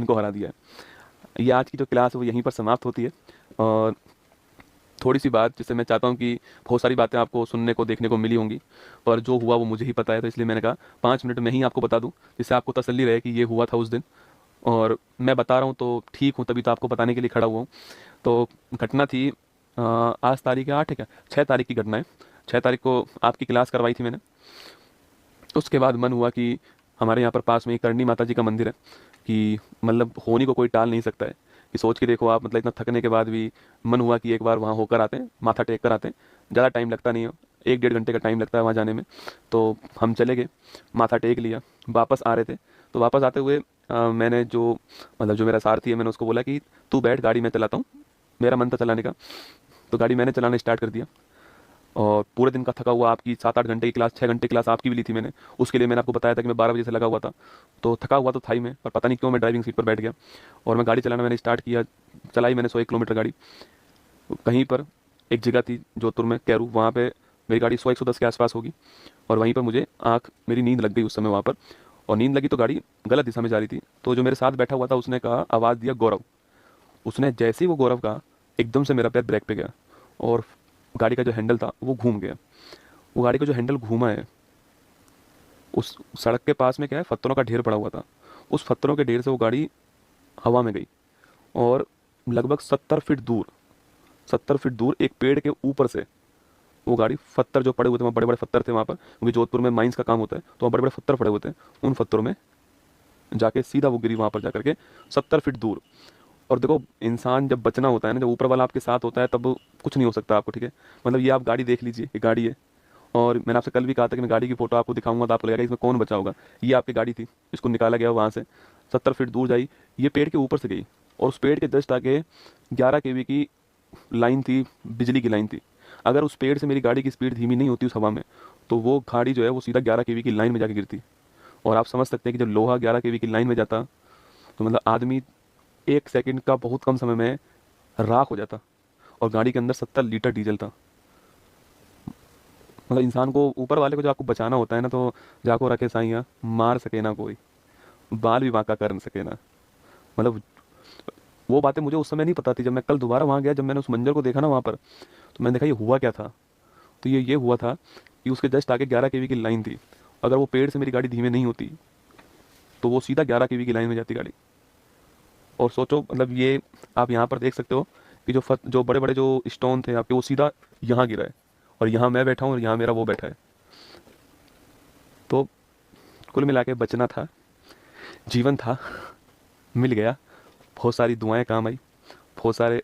इनको हरा दिया है। ये आज की जो क्लास है वो यहीं पर समाप्त होती है। और थोड़ी सी बात जिससे मैं चाहता हूँ कि बहुत सारी बातें आपको सुनने को देखने को मिली होंगी, पर जो हुआ वो मुझे ही पता है, तो इसलिए मैंने कहा 5 मिनट में ही आपको बता दूं, जिससे आपको तसल्ली रहे कि ये हुआ था उस दिन। और मैं बता रहा हूँ तो ठीक हूँ, तभी तो आपको बताने के लिए खड़ा हुआ हूँ। तो घटना थी आज तारीख है 8 है क्या, 6 तारीख की घटना है। 6 तारीख को आपकी क्लास करवाई थी मैंने। उसके बाद मन हुआ कि हमारे यहाँ पर पास में एक करणी माता जी का मंदिर है, कि मतलब होनी को कोई टाल नहीं सकता है, कि सोच के देखो आप, मतलब इतना थकने के बाद भी मन हुआ कि एक बार वहाँ होकर आते हैं, माथा टेक कर आते हैं। ज़्यादा टाइम लगता नहीं है, 1 डेढ़ घंटे का टाइम लगता है वहाँ जाने में। तो हम चले गए, माथा टेक लिया, वापस आ रहे थे। तो वापस आते हुए मैंने जो, मतलब जो मेरा सारथी है, मैंने उसको बोला कि तू बैठ, गाड़ी मैं चलाता हूँ। मेरा मन था चलाने का, तो गाड़ी मैंने चलाना स्टार्ट कर दिया। और पूरे दिन का थका हुआ, आपकी 7 8 घंटे की क्लास, 6 घंटे क्लास आपकी भी ली थी मैंने, उसके लिए मैंने आपको बताया था कि मैं 12 बजे से लगा हुआ था। तो थका हुआ तो था ही मैं, पर पता नहीं क्यों मैं ड्राइविंग सीट पर बैठ गया और मैं गाड़ी चलाना मैंने स्टार्ट किया। चलाई मैंने 100 1 किलोमीटर गाड़ी। कहीं पर एक जगह थी जोधपुर में, कैरू, वहाँ पे मेरी गाड़ी 100 110 के आसपास होगी। और वहीं पर मुझे मेरी नींद लग गई उस समय वहाँ पर। और नींद लगी तो गाड़ी गलत दिशा में जा रही थी। तो जो मेरे साथ बैठा हुआ था उसने कहा, आवाज़ दिया गौरव। उसने जैसे ही वो गौरव कहा, एकदम से मेरा पैर ब्रेक पे गया और गाड़ी का जो हैंडल था वो घूम गया। वो गाड़ी का जो हैंडल घूमा है, उस सड़क के पास में क्या है, पत्थरों का ढेर पड़ा हुआ था। उस पत्थरों के ढेर से वो गाड़ी हवा में गई और लगभग 70 फीट दूर, 70 फीट दूर एक पेड़ के ऊपर से वो गाड़ी, पत्थर जो पड़े हुए थे वहाँ, बड़े बड़े पत्थर थे वहाँ पर, क्योंकि जोधपुर में माइंस का काम होता है, तो वहाँ बड़े बड़े पत्थर पड़े हुए थे। उन पत्थरों में जाके सीधा वो गिरी, वहाँ पर जाकर के 70 फीट दूर। और देखो, इंसान जब बचना होता है ना, जब ऊपर वाला आपके साथ होता है, तब कुछ नहीं हो सकता आपको, ठीक है। मतलब ये आप गाड़ी देख लीजिए, ये गाड़ी है। और मैंने आपसे कल भी कहा था कि मैं गाड़ी की फोटो आपको दिखाऊंगा तो आपको लगेगा इसमें कौन बचा होगा। ये आपकी गाड़ी थी, इसको निकाला गया वहाँ से, 70 फीट दूर जाई, ये पेड़ के ऊपर से गई। और उस पेड़ के जस्ट आगे 11 kV की लाइन थी, बिजली की लाइन थी। अगर उस पेड़ से मेरी गाड़ी की स्पीड धीमी नहीं होती उस हवा में, तो वो गाड़ी जो है वो सीधा 11 kV की लाइन में जाके गिरती। और आप समझ सकते हैं कि जब लोहा 11 kV की लाइन में जाता, तो मतलब आदमी 1 सेकंड का बहुत कम समय में राख हो जाता। और गाड़ी के अंदर 70 लीटर डीजल था। मतलब इंसान को, ऊपर वाले को जब आपको बचाना होता है ना, तो जाको रखे साइया, मार सके ना कोई, बाल भी बांका कर न सके ना। मतलब वो बातें मुझे उस समय नहीं पता थी। जब मैं कल दोबारा वहाँ गया, जब मैंने उस मंजर को देखा ना वहाँ पर, तो मैंने देखा ये हुआ क्या था। तो ये हुआ था कि उसके जस्ट आगे 11 kV की लाइन थी। अगर वो पेड़ से मेरी गाड़ी धीमे नहीं होती, तो वो सीधा 11 kV की लाइन में जाती गाड़ी। और सोचो, मतलब ये आप यहाँ पर देख सकते हो कि जो बड़े बड़े जो स्टोन थे आपके, वो सीधा यहाँ गिरा है। और यहाँ मैं बैठा हूँ और यहाँ मेरा वो बैठा है। तो कुल मिला के बचना था, जीवन था, मिल गया। बहुत सारी दुआएं काम आई, बहुत सारे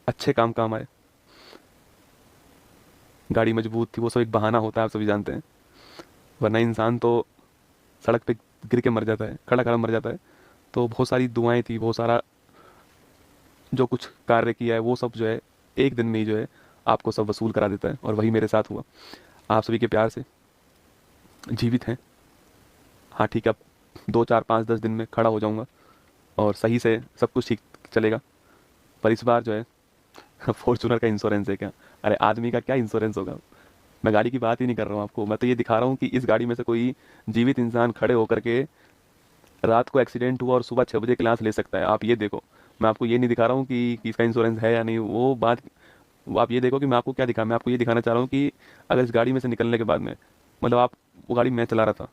अच्छे काम आए। गाड़ी मजबूत थी, वो सब एक बहाना होता है, आप सभी जानते हैं। वरना इंसान तो सड़क पे गिर के मर जाता है, खड़ा खड़ा मर जाता है। तो बहुत सारी दुआएं थी, बहुत सारा जो कुछ कार्य किया है वो सब जो है एक दिन में ही जो है आपको सब वसूल करा देता है। और वही मेरे साथ हुआ। आप सभी के प्यार से जीवित हैं। हाँ ठीक है, अब 2 4 5 10 दिन में खड़ा हो जाऊंगा और सही से सब कुछ ठीक चलेगा। पर इस बार जो है फॉर्चूनर का इंश्योरेंस है क्या? अरे आदमी का क्या इंश्योरेंस होगा। मैं गाड़ी की बात ही नहीं कर रहा हूँ आपको, मैं तो ये दिखा रहा हूँ कि इस गाड़ी में से कोई जीवित इंसान खड़े होकर के रात को एक्सीडेंट हुआ और सुबह 6 बजे क्लास ले सकता है। आप ये देखो, मैं आपको ये नहीं दिखा रहा हूँ कि इसका इंश्योरेंस है या नहीं, वो बात। वो आप ये देखो कि मैं आपको क्या दिखा, मैं आपको ये दिखाना चाह रहा हूँ कि अगर इस गाड़ी में से निकलने के बाद में, मतलब आप, वो गाड़ी मैं चला रहा था,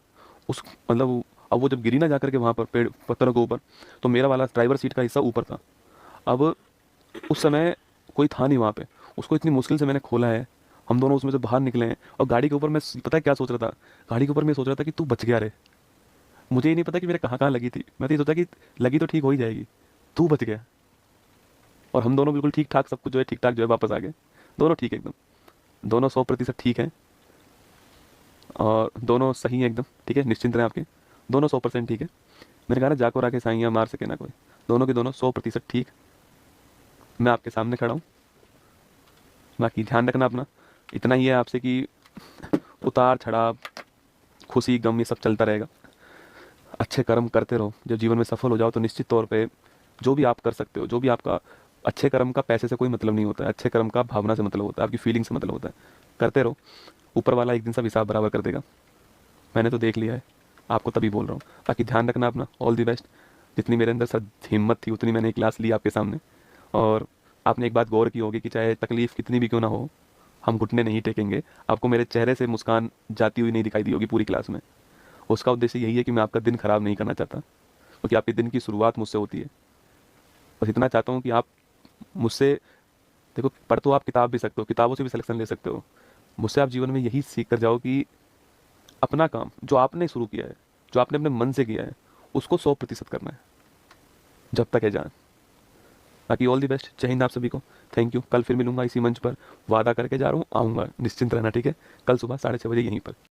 उस, मतलब अब वो जब गिरी ना जाकर के वहाँ पर पेड़ पत्थरों के ऊपर, तो मेरा वाला ड्राइवर सीट का हिस्सा ऊपर था। अब उस समय कोई था नहीं वहाँ पे, उसको इतनी मुश्किल से मैंने खोला है, हम दोनों उसमें से बाहर निकले हैं। और गाड़ी के ऊपर मैं, पता है क्या सोच रहा था? गाड़ी के ऊपर मैं सोच रहा था कि तू बच गया रे। मुझे ये नहीं पता कि मेरे कहाँ कहाँ लगी थी, मैं तो ये सोचा कि लगी तो ठीक हो ही जाएगी, तू बच गया। और हम दोनों बिल्कुल ठीक ठाक, सब कुछ जो है ठीक ठाक जो है वापस आ गए। दोनों ठीक है एकदम, दोनों 100% ठीक हैं। और दोनों सही हैं एकदम, ठीक है, निश्चिंत रहें आपके, दोनों 100% ठीक है। मैंने कहा ना, जाको राके साइयाँ मार सके ना कोई। दोनों के दोनों 100% ठीक। मैं आपके सामने खड़ा हूँ। बाकी ध्यान रखना अपना, इतना ही है आपसे कि उतार चढ़ाव, खुशी गम, ये सब चलता रहेगा। अच्छे कर्म करते रहो, जब जीवन में सफल हो जाओ तो निश्चित तौर पे जो भी आप कर सकते हो, जो भी आपका, अच्छे कर्म का पैसे से कोई मतलब नहीं होता है, अच्छे कर्म का भावना से मतलब होता है, आपकी फीलिंग से मतलब होता है। करते रहो, ऊपर वाला एक दिन सब हिसाब बराबर कर देगा। मैंने तो देख लिया है, आपको तभी बोल रहा हूँ। बाकी ध्यान रखना अपना, ऑल दी बेस्ट। जितनी मेरे अंदर सर हिम्मत थी उतनी मैंने क्लास ली आपके सामने। और आपने एक बात गौर की होगी कि चाहे तकलीफ़ कितनी भी क्यों ना हो, हम घुटने नहीं टेकेंगे। आपको मेरे चेहरे से मुस्कान जाती हुई नहीं दिखाई दी होगी पूरी क्लास में। उसका उद्देश्य यही है कि मैं आपका दिन खराब नहीं करना चाहता, क्योंकि आपके दिन की शुरुआत मुझसे होती है। बस इतना चाहता हूँ कि आप मुझसे, देखो पढ़ तो आप किताब भी सकते हो, किताबों से भी सिलेक्शन ले सकते हो। मुझसे आप जीवन में यही सीख कर जाओ कि अपना काम जो आपने शुरू किया है, जो आपने अपने मन से किया है, उसको 100% करना है जब तक है जान। बाकी ऑल दी बेस्ट, जय हिंद आप सभी को। Thank you. कल फिर मिलूंगा इसी मंच पर, वादा करके जा रहा हूँ, आऊँगा, निश्चिंत रहना, ठीक है। कल सुबह 6:30 बजे यहीं पर।